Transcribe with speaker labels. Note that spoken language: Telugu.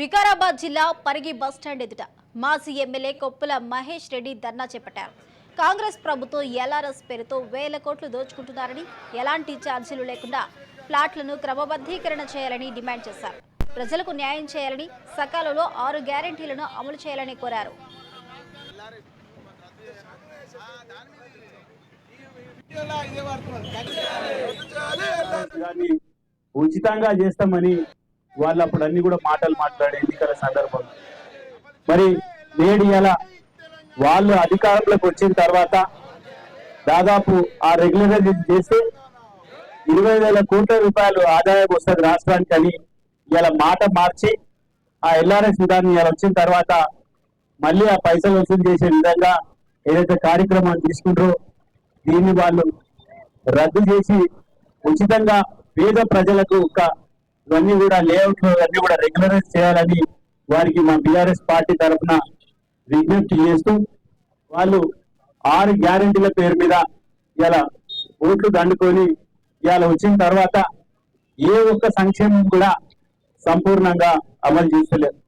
Speaker 1: వికారాబాద్ జిల్లా పరిగి బస్టాండ్ ఎదుట మాజీ ఎమ్మెల్యే కొప్పుల మహేష్ రెడ్డి ధర్నా చేపట్టారు. కాంగ్రెస్ ప్రభుత్వం ఎల్ఆర్ఎస్ పేరుతో వేల కోట్లు దోచుకుంటున్నారని, ఎలాంటి ఛార్జీలు లేకుండా ఫ్లాట్లను క్రమబద్ధీకరణ చేయాలని డిమాండ్ చేశారు. ప్రజలకు న్యాయం చేయాలని, సకాలంలో 6 గ్యారెంటీలను అమలు చేయాలని కోరారు.
Speaker 2: ఉచితంగా చేస్తామని వాళ్ళు అప్పుడు అన్ని కూడా మాటలు మాట్లాడే ఎన్నికల సందర్భం. మరి నేడు ఇలా వాళ్ళు అధికారంలోకి వచ్చిన తర్వాత దాదాపు ఆ రెగ్యులరైజేషన్ చేస్తే 20,000 కోట్ల రూపాయలు ఆదాయం వస్తుంది రాష్ట్రానికి అని ఇలా మాట మార్చి ఆ ఎల్ఆర్ఎస్ విధానం ఇలా వచ్చిన తర్వాత మళ్ళీ ఆ పైసలు వసూలు చేసే విధంగా ఏదైతే కార్యక్రమాన్ని తీసుకుంటారో దీన్ని వాళ్ళు రద్దు చేసి ఉచితంగా పేద ప్రజలకు ఇవన్నీ కూడా లేఅవుట్లు అన్ని కూడా రెగ్యులరైజ్ చేయాలని వారికి మా బీఆర్ఎస్ పార్టీ తరఫున విజ్ఞప్తి చేస్తూ వాళ్ళు 6 గ్యారెంటీల పేరు మీద ఇలా ఓట్లు దండుకొని ఇలా వచ్చిన తర్వాత ఏ ఒక్క సంక్షేమం కూడా సంపూర్ణంగా అమలు చేస్తలేదు.